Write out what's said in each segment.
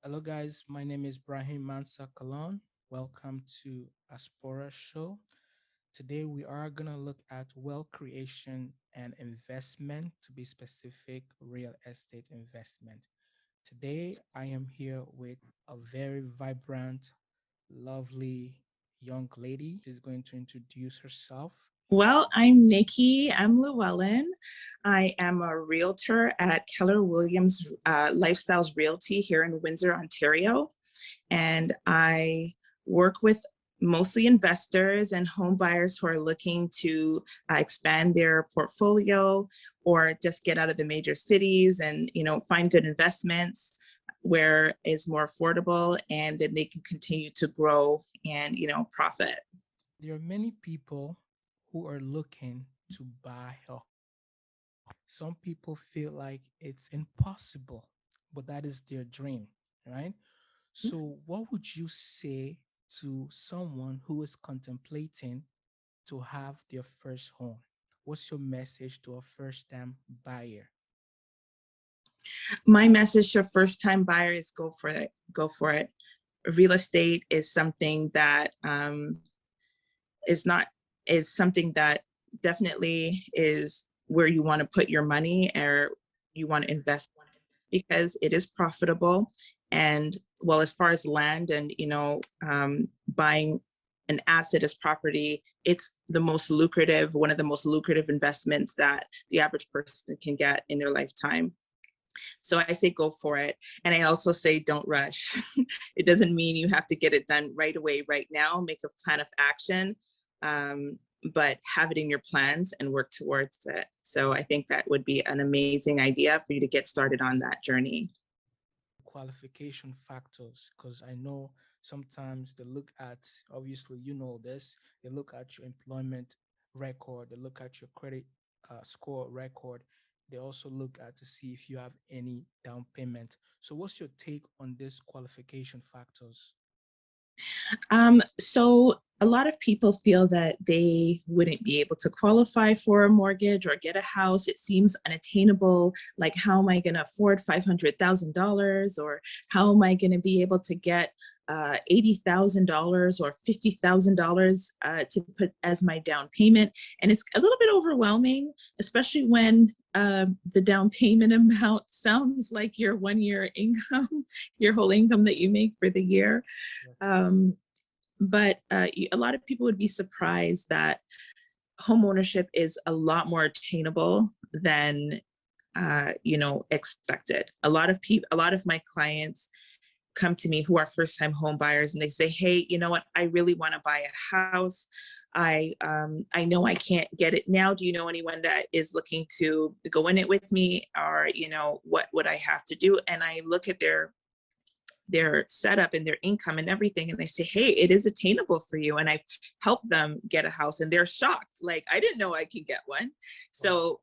Hello, guys. My name is Brahim Mansa Kalon. Welcome to Aspora Show. Today, we are going to look at wealth creation and investment, to be specific, real estate investment. Today, I am here with a very vibrant, lovely young lady. She's going to introduce herself. Well, I'm Nikki. I'm Llewellyn. I am a realtor at Keller Williams Lifestyles Realty here in Windsor, Ontario. And I work with mostly investors and home buyers who are looking to expand their portfolio or just get out of the major cities and, find good investments where it's more affordable and then they can continue to grow and, profit. There are many people who are looking to buy a home. Some people feel like it's impossible, but that is their dream, right? So, what would you say to someone who is contemplating to have their first home? What's your message to a first time buyer? My message to first time buyers: go for it. Go for it. Real estate is something that is not is something that definitely is where you want to put your money or you want to invest because it is profitable. And well, as far as land and buying an asset as property, it's the most lucrative, one of the most lucrative investments that the average person can get in their lifetime. So I say go for it. And I also say don't rush. It doesn't mean you have to get it done right away, right now. Make a plan of action, but have it in your plans and work towards it. So I think that would be an amazing idea for you to get started on that journey. Qualification factors, because I know sometimes they look at, obviously, you know this, they look at your employment record, they look at your credit score record, they also look at to see if you have any down payment. So, what's your take on these qualification factors? So a lot of people feel that they wouldn't be able to qualify for a mortgage or get a house. It seems unattainable. Like, how am I going to afford $500,000? Or how am I going to be able to get $80,000 or $50,000 to put as my down payment? And it's a little bit overwhelming, especially when the down payment amount sounds like your 1 year income, your whole income that you make for the year. Yes. But a lot of people would be surprised that home ownership is a lot more attainable than expected. A lot of my clients come to me who are first-time home buyers and they say, hey, you know what, I really want to buy a house. I know I can't get it now. Do you know anyone that is looking to go in it with me? Or, what would I have to do? And I look at their setup and their income and everything, and I say, hey, it is attainable for you. And I help them get a house and they're shocked. Like, I didn't know I could get one. So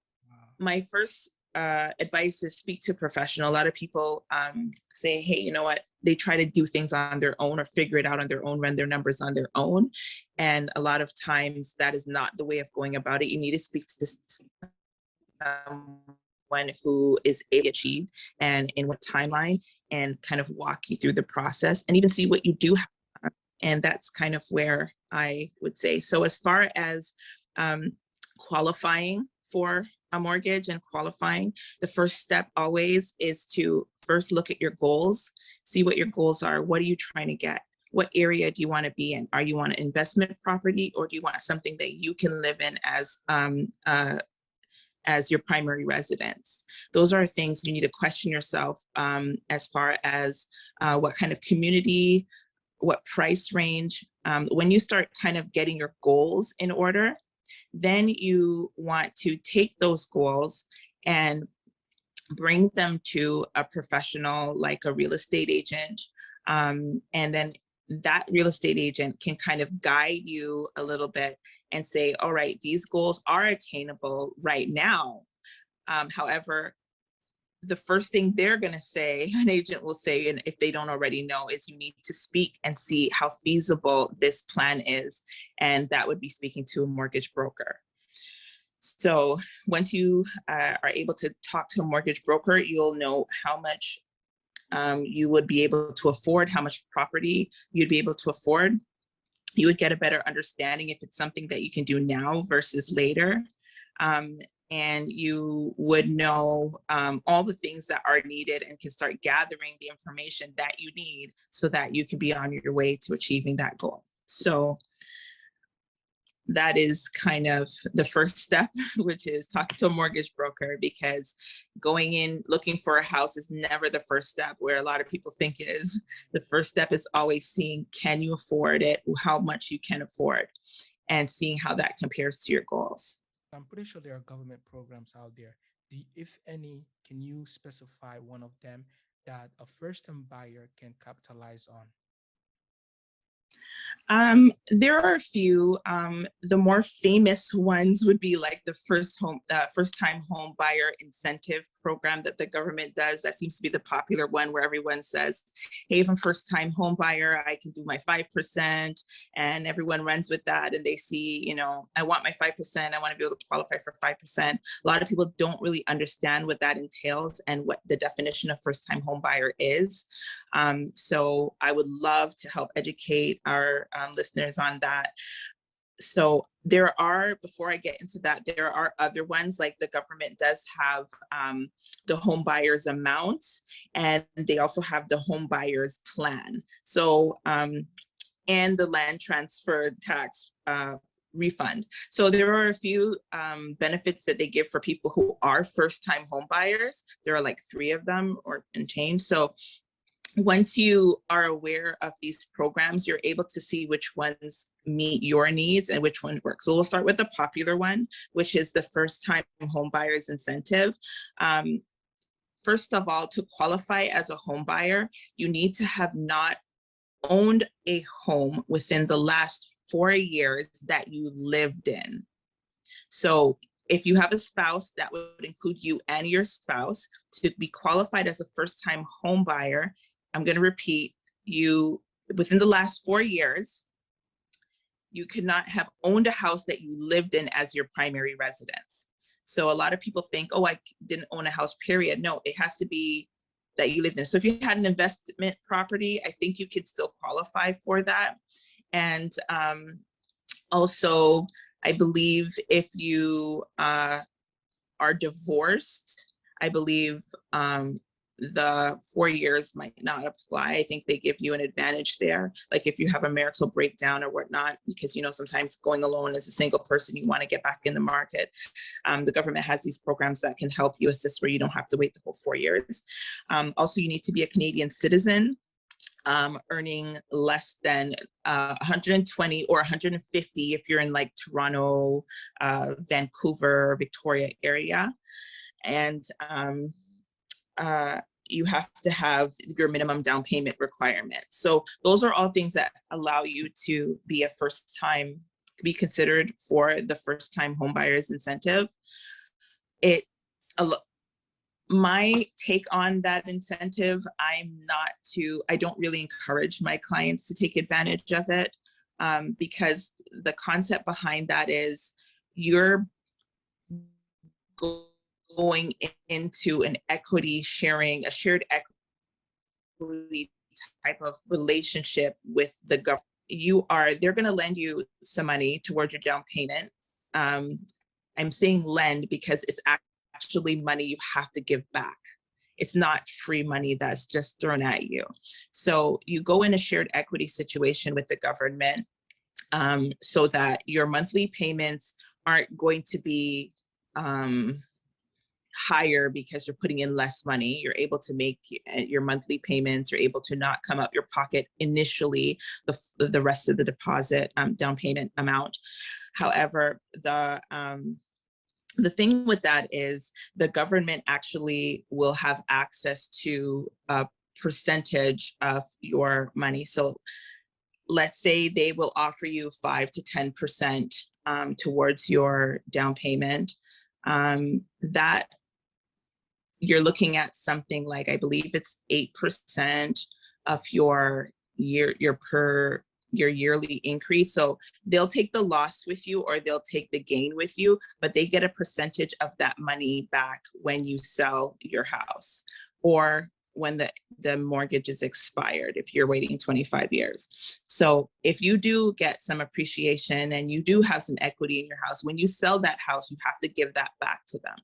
my first advice is speak to a professional. A lot of people say, hey, you know what, they try to do things on their own or figure it out on their own, run their numbers on their own. And a lot of times that is not the way of going about it. You need to speak to someone who is able to achieve and in what timeline, and kind of walk you through the process and even see what you do have. And that's kind of where I would say. So as far as qualifying for a mortgage and qualifying, the first step always is to first look at your goals, see what your goals are. What are you trying to get? What area do you want to be in? Are you on an investment property, or do you want something that you can live in as your primary residence? Those are things you need to question yourself as far as what kind of community, what price range. When you start kind of getting your goals in order, then you want to take those goals and bring them to a professional like a real estate agent. And then that real estate agent can kind of guide you a little bit and say, all right, these goals are attainable right now. However, the first thing they're going to say, an agent will say, and if they don't already know, is you need to speak and see how feasible this plan is. And that would be speaking to a mortgage broker. So once you are able to talk to a mortgage broker, you'll know how much you would be able to afford, how much property you'd be able to afford. You would get a better understanding if it's something that you can do now versus later. And you would know all the things that are needed and can start gathering the information that you need so that you can be on your way to achieving that goal. So that is kind of the first step, which is talking to a mortgage broker, because going in looking for a house is never the first step where a lot of people think it is. The first step is always seeing, can you afford it, how much you can afford, and seeing how that compares to your goals. I'm pretty sure there are government programs out there. If any, can you specify one of them that a first-time buyer can capitalize on? There are a few. The more famous ones would be like the first time home buyer incentive program that the government does. That seems to be the popular one, where everyone says, hey, if I'm first time home buyer, I can do my 5%, and everyone runs with that. And they see, you know, I want my 5%. I want to be able to qualify for 5%. A lot of people don't really understand what that entails and what the definition of first time home buyer is. So I would love to help educate our listeners on that. So there are, before I get into that, there are other ones, like the government does have the home buyer's amount, and they also have the home buyer's plan. So, and the land transfer tax refund. So there are a few benefits that they give for people who are first-time home buyers. There are like 3 of them or and change. So once you are aware of these programs, you're able to see which ones meet your needs and which one works. So we'll start with the popular one, which is the first time home buyers incentive. First of all, to qualify as a home buyer, you need to have not owned a home within the last 4 years that you lived in. So if you have a spouse, that would include you and your spouse. To be qualified as a first-time home buyer, I'm going to repeat, you, within the last 4 years, you could not have owned a house that you lived in as your primary residence. So a lot of people think, oh, I didn't own a house, period. No, it has to be that you lived in. So if you had an investment property, I think you could still qualify for that. And also, I believe if you are divorced, I believe the 4 years might not apply. I think they give you an advantage there. Like if you have a marital breakdown or whatnot, because, you know, sometimes going alone as a single person, you want to get back in the market. The government has these programs that can help you assist where you don't have to wait the whole 4 years. Also, you need to be a Canadian citizen, earning less than 120 or 150 if you're in like Toronto, Vancouver, Victoria area. And you have to have your minimum down payment requirement. So those are all things that allow you to be be considered for the first time home buyers incentive. My take on that incentive, I don't really encourage my clients to take advantage of it, because the concept behind that is you're going into an equity sharing, a shared equity type of relationship with the government. They're going to lend you some money towards your down payment. I'm saying lend because it's actually money you have to give back. It's not free money that's just thrown at you. So you go in a shared equity situation with the government, so that your monthly payments aren't going to be higher because you're putting in less money. You're able to make your monthly payments. You're able to not come out your pocket initially the rest of the deposit down payment amount. However, the thing with that is the government actually will have access to a percentage of your money. So let's say they will offer you 5 to 10% towards your down payment. That you're looking at something like, I believe it's 8% of your yearly increase. So they'll take the loss with you or they'll take the gain with you, but they get a percentage of that money back when you sell your house. Or when the mortgage is expired if you're waiting 25 years. So if you do get some appreciation and you do have some equity in your house, when you sell that house, you have to give that back to them.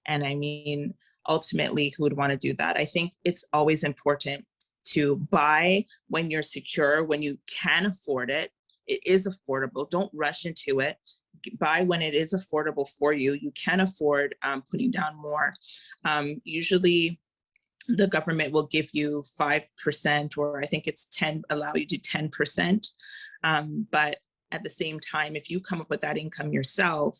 And I mean, ultimately, who would want to do that? I think it's always important to buy when you're secure, when you can afford it. It is affordable. Don't rush into it. Buy when it is affordable for you. You can afford putting down more. Usually, the government will give you 5%, or I think it's 10, allow you to 10%. But at the same time, if you come up with that income yourself,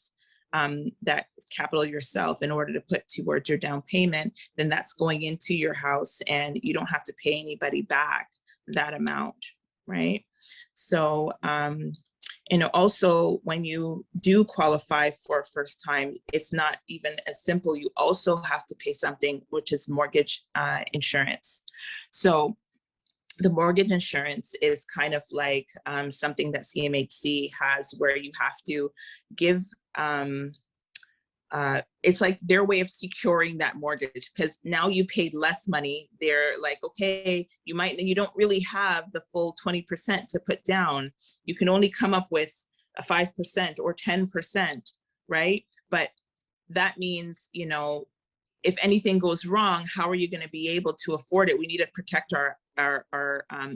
that capital yourself in order to put towards your down payment, then that's going into your house and you don't have to pay anybody back that amount, right? So, also when you do qualify for a first time, it's not even as simple. You also have to pay something, which is mortgage insurance. So the mortgage insurance is kind of like something that CMHC has, where you have to give, it's like their way of securing that mortgage, because now you paid less money. They're like, okay, you don't really have the full 20% to put down. You can only come up with a 5% or 10%, right? But that means, if anything goes wrong, how are you going to be able to afford it? We need to protect our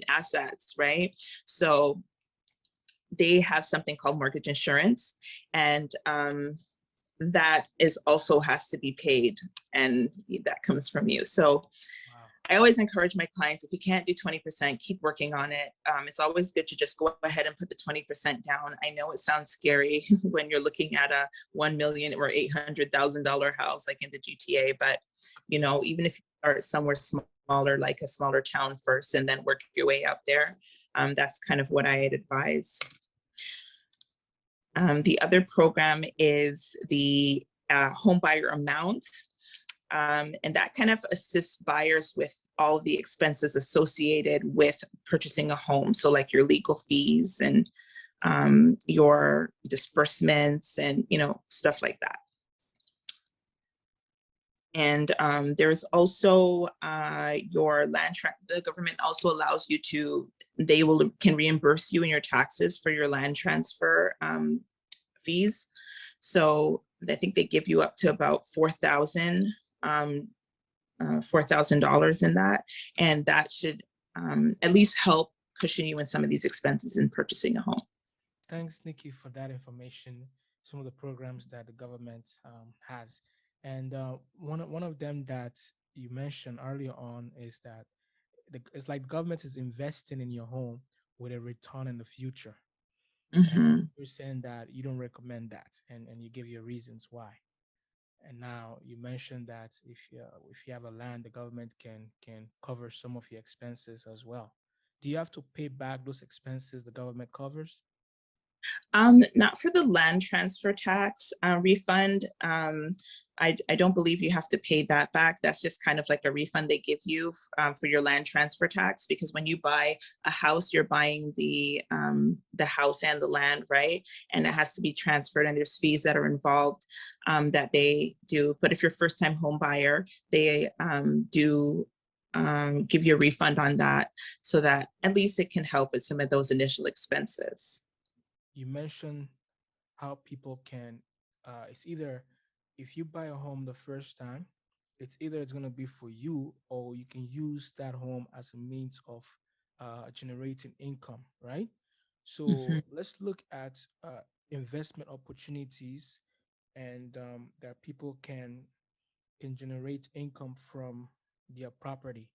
assets, right? So they have something called mortgage insurance, and that is also has to be paid, and that comes from you. So Wow. I always encourage my clients, if you can't do 20%, keep working on it. It's always good to just go ahead and put the 20% down. I know it sounds scary when you're looking at a $1 million or $800,000 house like in the GTA, but even if you start somewhere smaller, like a smaller town first, and then work your way up there, that's kind of what I'd advise. The other program is the home buyer amount. And that kind of assists buyers with all the expenses associated with purchasing a home. So like your legal fees and your disbursements and, stuff like that. And there's also your land the government also allows you to, can reimburse you in your taxes for your land transfer fees. So I think they give you up to about $4,000 in that, and that should at least help cushion you in some of these expenses in purchasing a home. Thanks, Nikki, for that information. Some of the programs that the government has, and one of them that you mentioned earlier on is that it's like government is investing in your home with a return in the future. And Mm-hmm. you're saying that you don't recommend that, and you give your reasons why. And now you mentioned that if you have a land, the government can cover some of your expenses as well. Do you have to pay back those expenses the government covers? Not for the land transfer tax refund. I don't believe you have to pay that back. That's just kind of like a refund they give you for your land transfer tax, because when you buy a house, you're buying the house and the land, right? And it has to be transferred, and there's fees that are involved that they do. But if you're a first-time home buyer, they do give you a refund on that, so that at least it can help with some of those initial expenses. You mentioned how people can it's either if you buy a home the first time, it's going to be for you, or you can use that home as a means of generating income, right? Mhm. So let's look at investment opportunities, and that people can generate income from their property.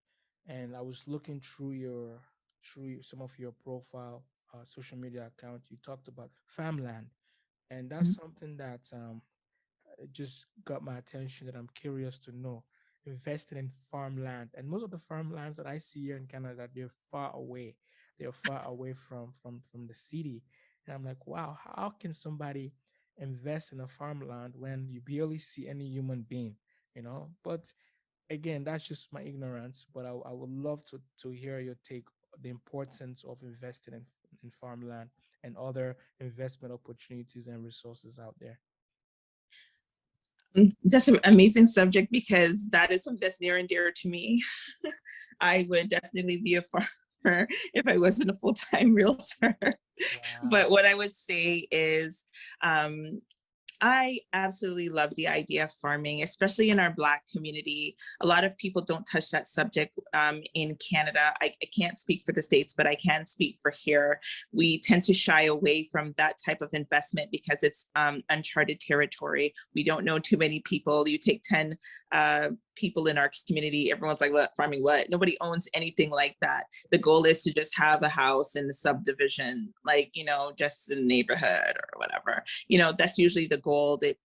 And I was looking through some of your profile social media account. You talked about farmland, and that's something that it just got my attention, that I'm curious to know. Invested in farmland, and most of the farmlands that I see here in Canada, they're far away. They're far away from the city, and I'm like, wow, how can somebody invest in a farmland when you barely see any human being? But again, that's just my ignorance. But I would love to hear your take, the importance of investing in farmland and other investment opportunities and resources out there. That's an amazing subject because that is something that's near and dear to me. I would definitely be a farmer if I wasn't a full-time realtor. Wow. But what I would say is, I absolutely love the idea of farming, especially in our Black community. A lot of people don't touch that subject in Canada. I can't speak for the States, but I can speak for here. We tend to shy away from that type of investment because it's uncharted territory. We don't know too many people. You take 10 people in our community, everyone's like, what, farming what? Nobody owns anything like that. The goal is to just have a house in the subdivision, like, you know, just in the neighborhood or whatever. You know, that's usually the goal. That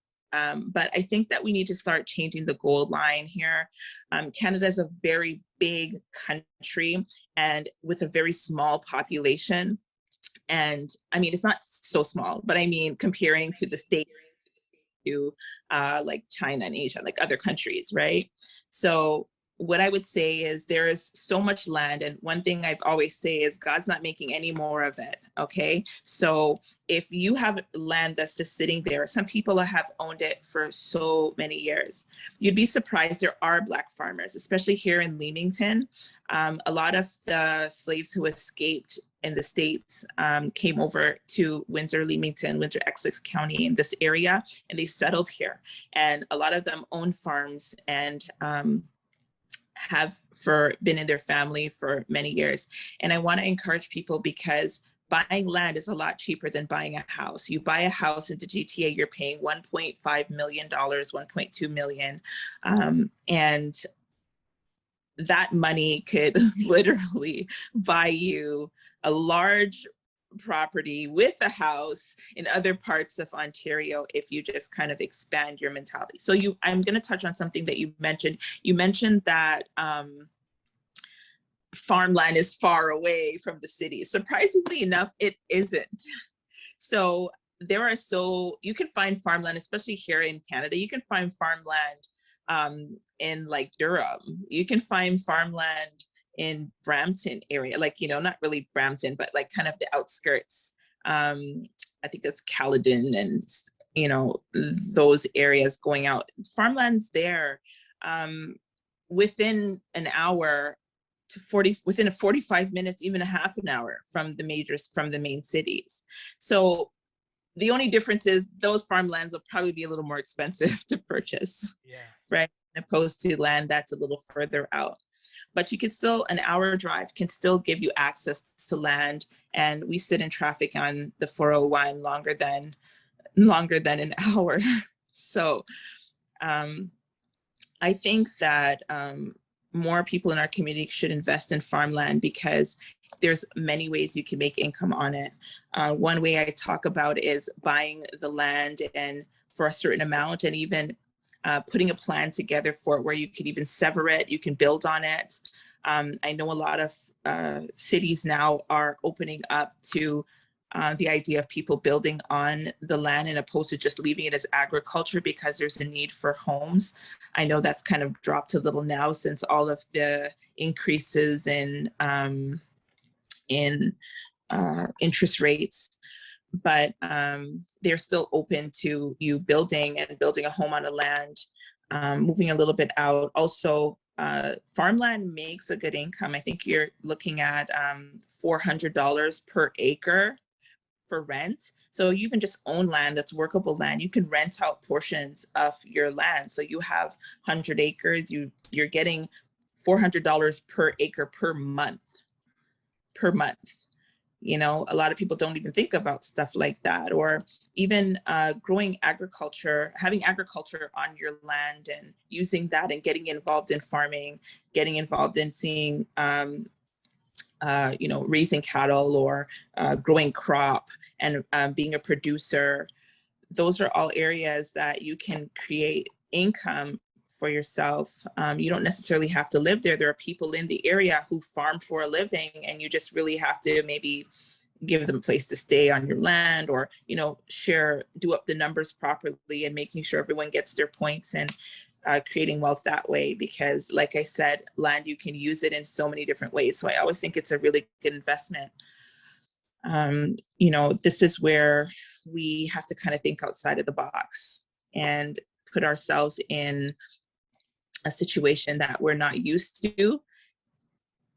but I think that we need to start changing the goal line here. Canada is a very big country and with a very small population. And I mean, it's not so small, but I mean, comparing to the States, to like China and Asia, like other countries, right? So what I would say is there is so much land, and one thing I've always say is God's not making any more of it, okay? So if you have land that's just sitting there, some people have owned it for so many years. You'd be surprised there are Black farmers, especially here in Leamington. A lot of the slaves who escaped in the States came over to Windsor, Leamington, Windsor, Essex County in this area, and they settled here. And a lot of them own farms and have been in their family for many years. And I want to encourage people because buying land is a lot cheaper than buying a house. You buy a house in the GTA, you're paying $1.5 million, $1.2 million. And that money could literally buy you a large property with a house in other parts of Ontario if you just kind of expand your mentality. So I'm going to touch on something that you mentioned. You mentioned that farmland is far away from the city. Surprisingly enough, it isn't. So you can find farmland, especially here in Canada. You can find farmland in like Durham. You can find farmland in Brampton area, like, you know, not really Brampton, but like kind of the outskirts. I think that's Caledon and, you know, those areas going out. Farmland's there within an hour to within 45 minutes, even a half an hour from the main cities. So the only difference is those farmlands will probably be a little more expensive to purchase, Yeah. right? Opposed to land that's a little further out. But you can still, an hour drive can still give you access to land. And we sit in traffic on the 401 longer than an hour. So I think that more people in our community should invest in farmland because there's many ways you can make income on it. One way I talk about is buying the land and for a certain amount, and even putting a plan together for it where you could even sever it, you can build on it. I know a lot of cities now are opening up to the idea of people building on the land and opposed to just leaving it as agriculture because there's a need for homes. I know that's kind of dropped a little now since all of the increases in interest rates, but they're still open to you building a home on the land, moving a little bit out. Also, farmland makes a good income. I think you're looking at $400 per acre for rent. So you even just own land that's workable land. You can rent out portions of your land. So you have 100 acres, you're getting $400 per acre per month. You know, a lot of people don't even think about stuff like that, or even growing agriculture, having agriculture on your land and using that and getting involved in farming, getting involved in seeing you know, raising cattle or growing crop and being a producer. Those are all areas that you can create income for yourself. You don't necessarily have to live there. There are people in the area who farm for a living, and you just really have to maybe give them a place to stay on your land, or, you know, do up the numbers properly and making sure everyone gets their points, and creating wealth that way. Because like I said, land, you can use it in so many different ways. So I always think it's a really good investment. You know, this is where we have to kind of think outside of the box and put ourselves in a situation that we're not used to,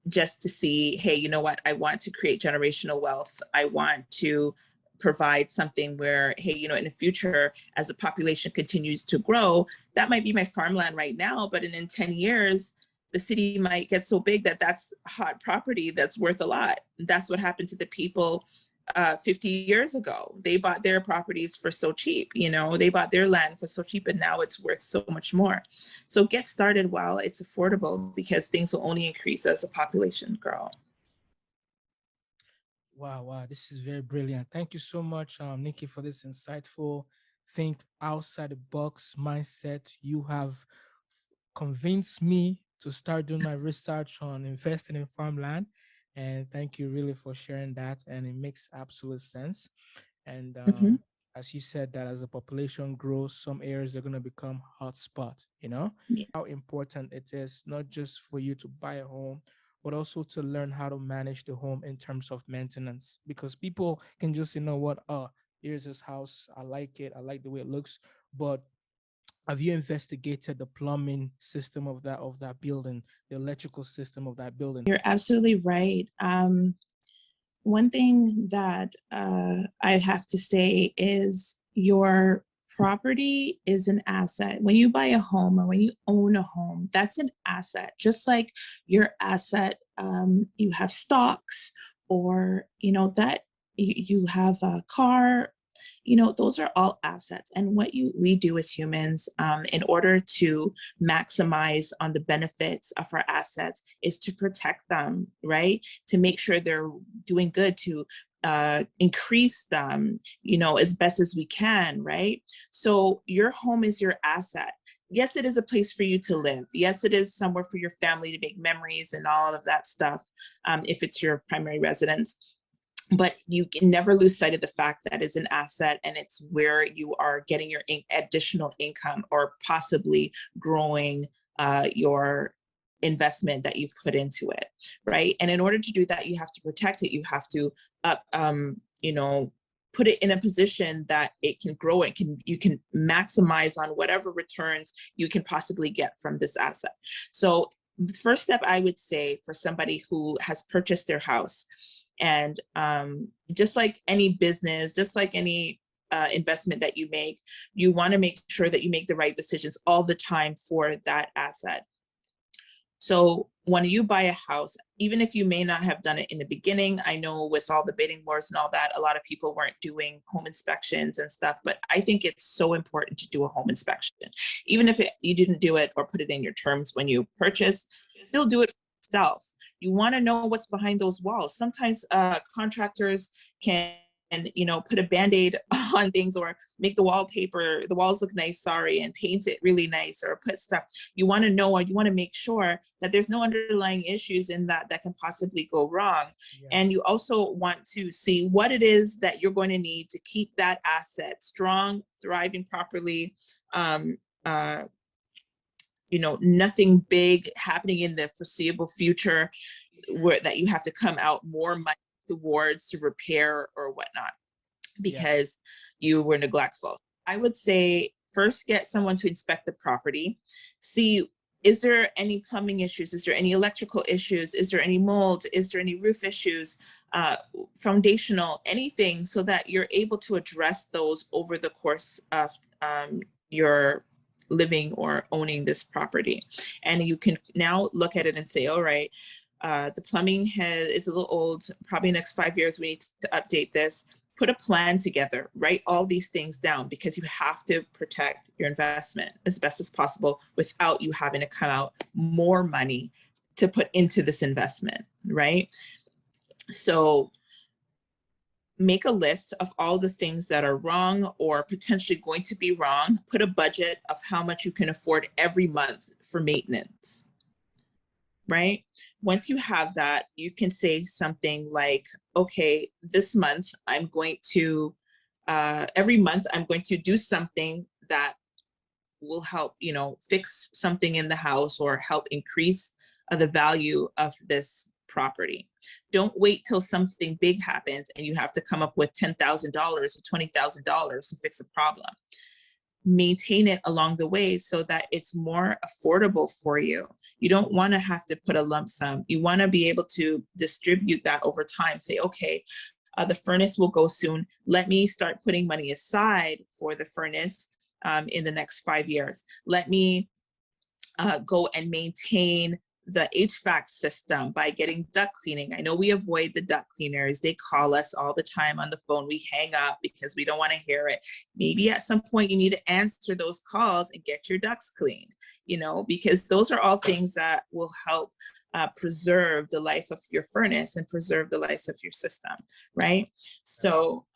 just to see, hey, you know what, I want to create generational wealth. I want to provide something where, hey, you know, in the future, as the population continues to grow, that might be my farmland right now, but in 10 years, the city might get so big that that's hot property that's worth a lot. That's what happened to the people 50 years ago. They bought their properties for so cheap, you know, they bought their land for so cheap, and now it's worth so much more. So get started while it's affordable, because things will only increase as the population grow. Wow, wow, this is very brilliant. Thank you so much, Nikki, for this insightful think outside the box mindset. You have convinced me to start doing my research on investing in farmland. And thank you really for sharing that. And it makes absolute sense. And Mhm. as you said, that as the population grows, some areas are going to become hotspot, you know, Yeah. how important it is not just for you to buy a home, but also to learn how to manage the home in terms of maintenance. Because people can just, you know what, oh, here's this house. I like it. I like the way it looks. But have you investigated the plumbing system of that building, the electrical system of that building? You're absolutely right. One thing that I have to say is your property is an asset. When you buy a home or when you own a home, that's an asset. Just like your asset, you have stocks, or you know that you have a car. You know, those are all assets. And what we do as humans, in order to maximize on the benefits of our assets, is to protect them, right? To make sure they're doing good, to increase them, you know, as best as we can, right? So your home is your asset. Yes, it is a place for you to live. Yes, it is somewhere for your family to make memories and all of that stuff, if it's your primary residence. But you can never lose sight of the fact that it's an asset, and it's where you are getting your additional income, or possibly growing your investment that you've put into it, right? And in order to do that, you have to protect it. You have to, you know, put it in a position that it can grow. You can maximize on whatever returns you can possibly get from this asset. So the first step I would say for somebody who has purchased their house, and just like any business, just like any investment that you want to make sure that you make the right decisions all the time for that asset. So when you buy a house, even if you may not have done it in the beginning, I know with all the bidding wars and all that, a lot of people weren't doing home inspections and stuff, but I think it's so important to do a home inspection. Even if you didn't do it or put it in your terms when you purchase, still do it for yourself. You want to know what's behind those walls. Sometimes contractors can, you know, put a Band-Aid on things, or make the walls look nice, and paint it really nice, or put stuff. You want to know, or you want to make sure that there's no underlying issues in that can possibly go wrong. Yeah. And you also want to see what it is that you're going to need to keep that asset strong, thriving properly. You know, nothing big happening in the foreseeable future that you have to come out more money towards to repair or whatnot, because you were neglectful. I would say first get someone to inspect the property, see, is there any plumbing issues? Is there any electrical issues? Is there any mold? Is there any roof issues? Foundational, anything, so that you're able to address those over the course of your living or owning this property. And you can now look at it and say, all right, the plumbing is a little old, probably next 5 years we need to update this. Put a plan together, write all these things down, because you have to protect your investment as best as possible without you having to come out more money to put into this investment, right? So make a list of all the things that are wrong or potentially going to be wrong. Put a budget of how much you can afford every month for maintenance, right? Once you have that, you can say something like, okay, this month I'm going to, every month I'm going to do something that will help, you know, fix something in the house or help increase the value of this property. Don't wait till something big happens and you have to come up with $10,000 or $20,000 to fix a problem. maintain it along the way so that it's more affordable for you. You don't want to have to put a lump sum. You want to be able to distribute that over time. Say, okay, the furnace will go soon. Let me start putting money aside for the furnace in the next 5 years. Let me go and maintain the HVAC system by getting duct cleaning. I know we avoid the duct cleaners. They call us all the time on the phone. We hang up because we don't want to hear it. Maybe at some point you need to answer those calls and get your ducts cleaned, you know, because those are all things that will help preserve the life of your furnace and preserve the life of your system, right? So,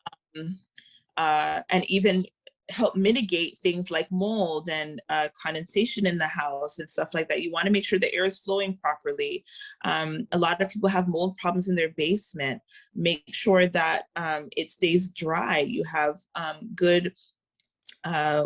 and even help mitigate things like mold and condensation in the house and stuff like that. You want to make sure the air is flowing properly. A lot of people have mold problems in their basement. Make sure that it stays dry. You have good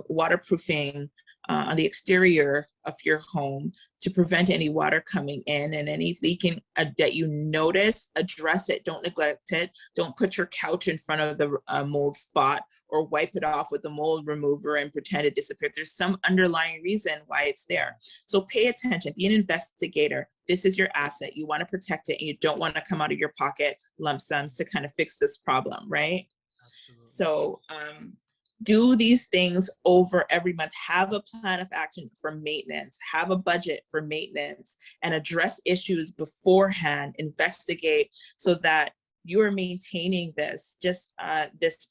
waterproofing on the exterior of your home to prevent any water coming in, and any leaking that you notice, address it. Don't neglect it. Don't put your couch in front of the mold spot or wipe it off with a mold remover and pretend it disappeared. There's some underlying reason why it's there. So pay attention, be an investigator. This is your asset. You want to protect it, and you don't want to come out of your pocket lump sums to kind of fix this problem, right? Absolutely. So do these things over every month. Have a plan of action for maintenance, have a budget for maintenance, and address issues beforehand. Investigate so that you are maintaining this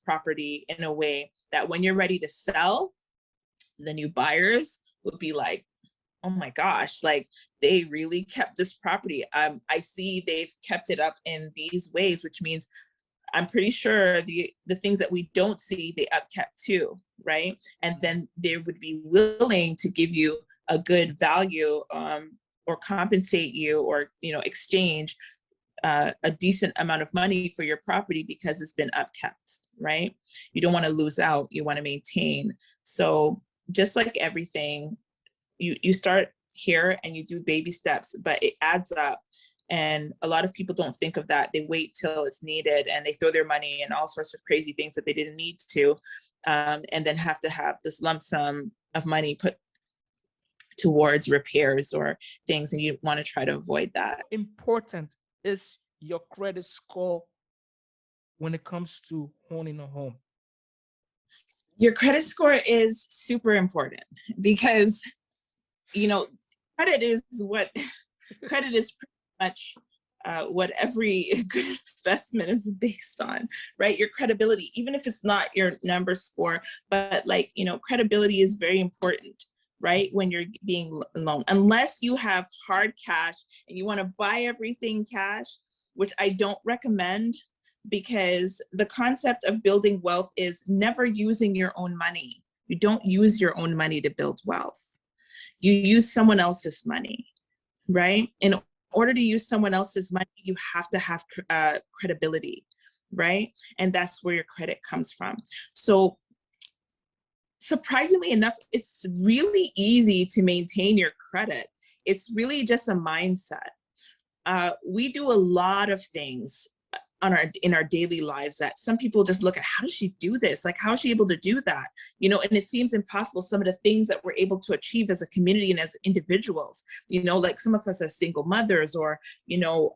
property in a way that when you're ready to sell, the new buyers will be like, oh my gosh, like they really kept this property. I see they've kept it up in these ways, which means I'm pretty sure the things that we don't see, they upkept too, right? And then they would be willing to give you a good value or compensate you, or, you know, exchange a decent amount of money for your property because it's been upkept, right? You don't want to lose out, you want to maintain. So just like everything, you start here and you do baby steps, but it adds up. And a lot of people don't think of that. They wait till it's needed and they throw their money in all sorts of crazy things that they didn't need to, and then have to have this lump sum of money put towards repairs or things, and you want to try to avoid that. Important is your credit score when it comes to owning a home? Your credit score is super important because, you know, credit is pretty much what every good investment is based on, right? Your credibility, even if it's not your number score, but like, you know, credibility is very important, right? When you're being loaned, unless you have hard cash and you want to buy everything cash, which I don't recommend, because the concept of building wealth is never using your own money. You don't use your own money to build wealth. You use someone else's money, right? In order to use someone else's money, you have to have credibility, right? And that's where your credit comes from. So surprisingly enough, it's really easy to maintain your credit. It's really just a mindset. We do a lot of things in our daily lives that some people just look at, how does she do this? Like, how is she able to do that? You know, and it seems impossible. Some of the things that we're able to achieve as a community and as individuals, you know, like some of us are single mothers, or, you know,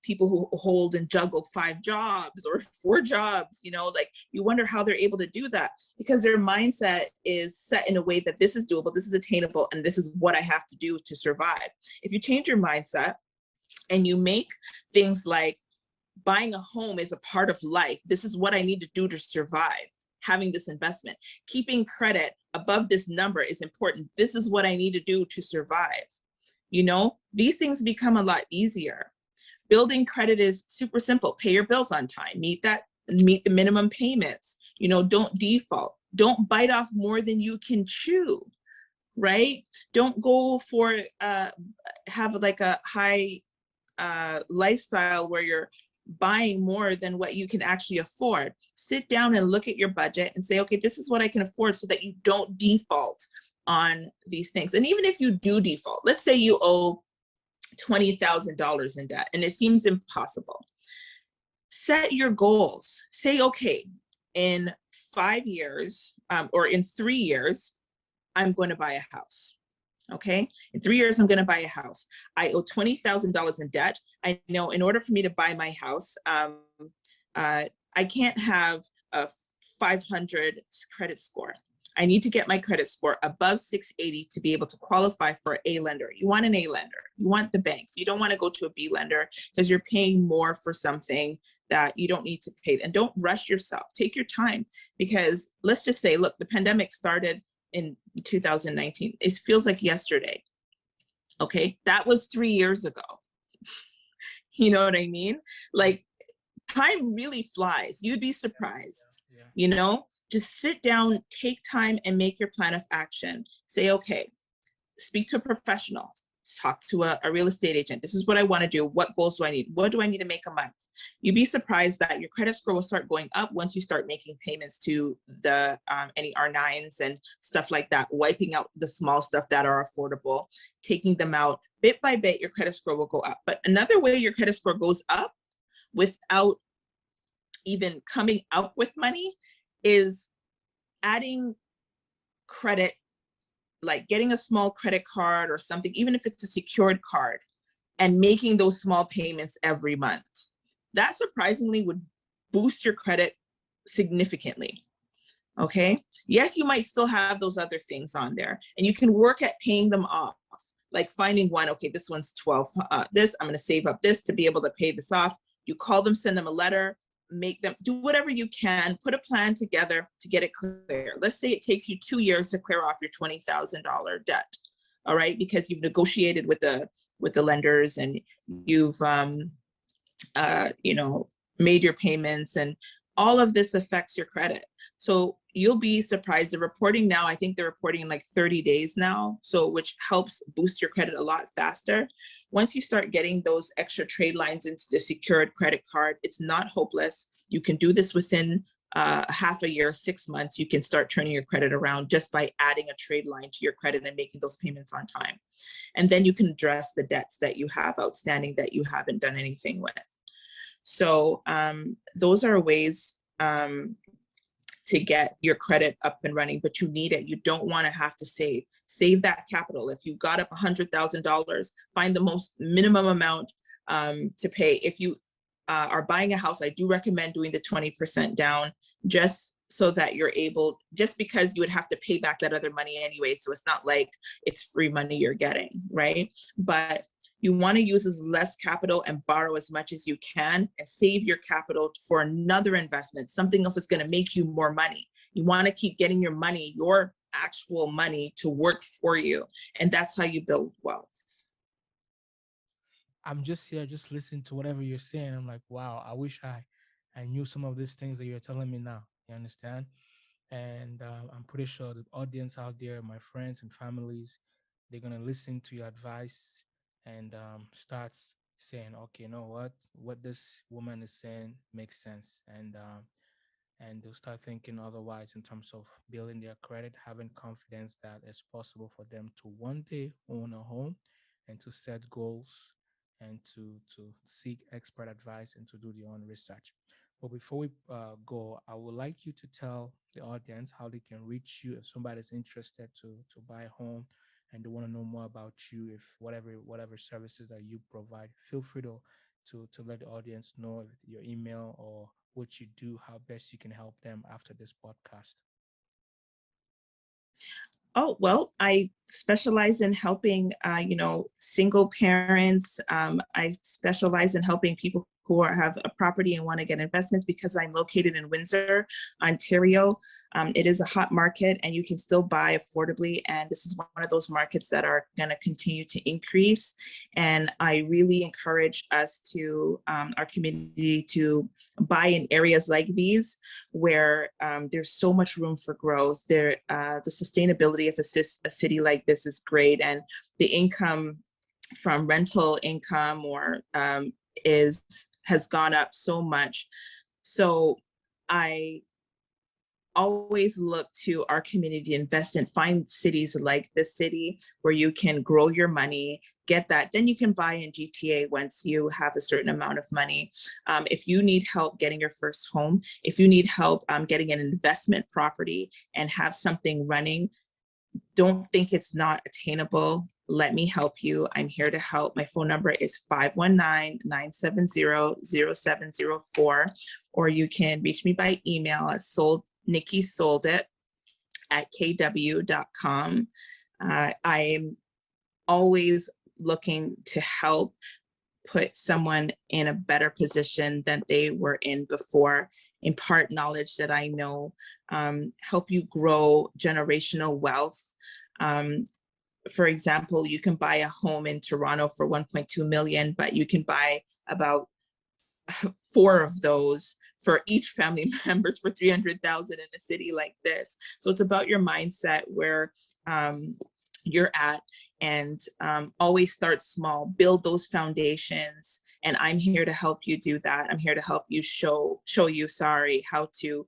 people who hold and juggle 5 jobs or 4 jobs, you know, like you wonder how they're able to do that, because their mindset is set in a way that this is doable, this is attainable, and this is what I have to do to survive. If you change your mindset and you make things like, buying a home is a part of life. This is what I need to do to survive. Having this investment, keeping credit above this number is important. This is what I need to do to survive. You know, these things become a lot easier. Building credit is super simple. Pay your bills on time, meet the minimum payments, you know, don't default, don't bite off more than you can chew, right? Don't go for, have like a high lifestyle where you're buying more than what you can actually afford. Sit down and look at your budget and say, okay, this is what I can afford, so that you don't default on these things. And even if you do default, let's say you owe $20,000 in debt and it seems impossible. Set your goals. Say, okay, in 5 years or in 3 years, I'm going to buy a house. Okay. In 3 years, I'm going to buy a house. I owe $20,000 in debt. I know in order for me to buy my house, I can't have a 500 credit score. I need to get my credit score above 680 to be able to qualify for a lender. You want an A lender. You want the banks. You don't want to go to a B lender because you're paying more for something that you don't need to pay. And don't rush yourself. Take your time, because let's just say, look, the pandemic started in 2019. It feels like yesterday. Okay, that was 3 years ago. You know what I mean? Like, time really flies. You'd be surprised. You know, just sit down, take time, and make your plan of action. Say, okay, speak to a professional, talk to a real estate agent. This is what I want to do. What goals do I need? What do I need to make a month? You'd be surprised that your credit score will start going up once you start making payments to the any R9s and stuff like that, wiping out the small stuff that are affordable, taking them out bit by bit. Your credit score will go up. But another way your credit score goes up without even coming up with money is adding credit, like getting a small credit card or something, even if it's a secured card, and making those small payments every month. That surprisingly would boost your credit significantly. Okay. Yes, you might still have those other things on there, and you can work at paying them off, like finding one. Okay, this one's 12. This, I'm going to save up this to be able to pay this off. You call them, send them a letter, make them do whatever you can, put a plan together to get it clear. Let's say it takes you 2 years to clear off your $20,000 debt. All right, because you've negotiated with the lenders, and you've you know, made your payments, and all of this affects your credit. So you'll be surprised. The reporting now, I think they're reporting in like 30 days now, so which helps boost your credit a lot faster. Once you start getting those extra trade lines into the secured credit card, it's not hopeless. You can do this within half a year, 6 months. You can start turning your credit around just by adding a trade line to your credit and making those payments on time. And then you can address the debts that you have outstanding that you haven't done anything with. So those are ways to get your credit up and running, but you need it. You don't want to have to save that capital. If you got up $100,000, find the most minimum amount to pay. If you are buying a house, I do recommend doing the 20% down, just so that you're able, just because you would have to pay back that other money anyway. So it's not like it's free money you're getting, right? But you want to use as less capital and borrow as much as you can, and save your capital for another investment, something else that's going to make you more money. You want to keep getting your money, your actual money, to work for you. And that's how you build wealth. I'm just here, just listening to whatever you're saying. I'm like, wow, I wish I knew some of these things that you're telling me now. You understand? And I'm pretty sure the audience out there, my friends and families, they're gonna listen to your advice and start saying, okay, you know what this woman is saying makes sense, and they'll start thinking otherwise in terms of building their credit, having confidence that it's possible for them to one day own a home, and to set goals, and to seek expert advice, and to do their own research. But before we go, I would like you to tell the audience how they can reach you if somebody's interested to buy a home and they want to know more about you. If whatever services that you provide, feel free to let the audience know if your email or what you do, how best you can help them after this podcast. Oh, well, I specialize in helping, you know, single parents. I specialize in helping people who have a property and want to get investments, because I'm located in Windsor, Ontario. It is a hot market, and you can still buy affordably. And this is one of those markets that are going to continue to increase. And I really encourage us to, our community, to buy in areas like these, where there's so much room for growth. The sustainability of a city like this is great. And the income from rental income or has gone up so much. So I always look to our community to invest in, find cities like this city where you can grow your money, get that, then you can buy in GTA once you have a certain amount of money. If you need help getting your first home, if you need help getting an investment property and have something running, don't think it's not attainable. Let me help you. I'm here to help. My phone number is 519-970-0704, or you can reach me by email at Nikkisoldit@kw.com. I'm always looking to help put someone in a better position than they were in before, impart knowledge that I know, help you grow generational wealth. For example, you can buy a home in Toronto for 1.2 million, but you can buy about 4 of those for each family members for 300,000 in a city like this. So it's about your mindset, where you're at, and always start small, build those foundations. And I'm here to help you do that. I'm here to help you show you how to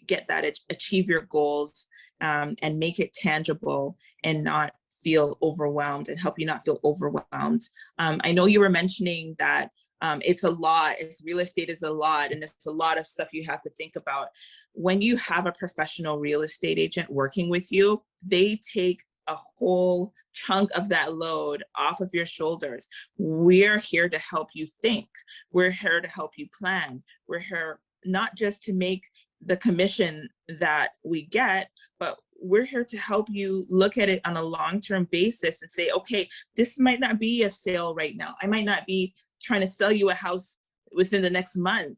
get that, achieve your goals, and make it tangible, and not feel overwhelmed, and help you not feel overwhelmed. I know you were mentioning that it's a lot. Real estate is a lot, and it's a lot of stuff you have to think about. When you have a professional real estate agent working with you, they take a whole chunk of that load off of your shoulders. We're here to help you think. We're here to help you plan. We're here not just to make the commission that we get, but we're here to help you look at it on a long-term basis and say, okay, this might not be a sale right now. I might not be trying to sell you a house within the next month.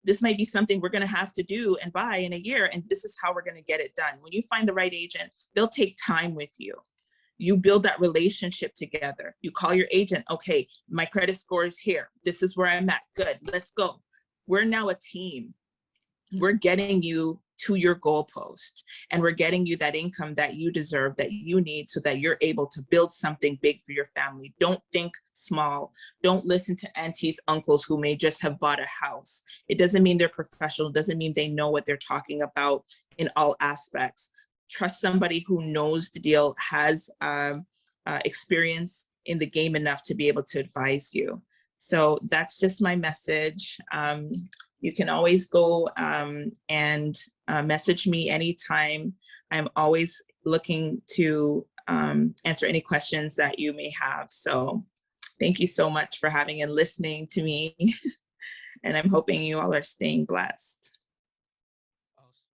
This might be something we're going to have to do and buy in a year, and this is how we're going to get it done. When you find the right agent, they'll take time with you. You build that relationship together. You call your agent, okay, my credit score is here. This is where I'm at. Good, let's go. We're now a team. We're getting you to your goalpost, and we're getting you that income that you deserve, that you need, so that you're able to build something big for your family. Don't think small. Don't listen to aunties, uncles who may just have bought a house. It doesn't mean they're professional. It doesn't mean they know what they're talking about in all aspects. Trust somebody who knows the deal, has experience in the game enough to be able to advise you. So that's just my message. You can always go and message me anytime. I'm always looking to answer any questions that you may have. So thank you so much for having and listening to me. And I'm hoping you all are staying blessed.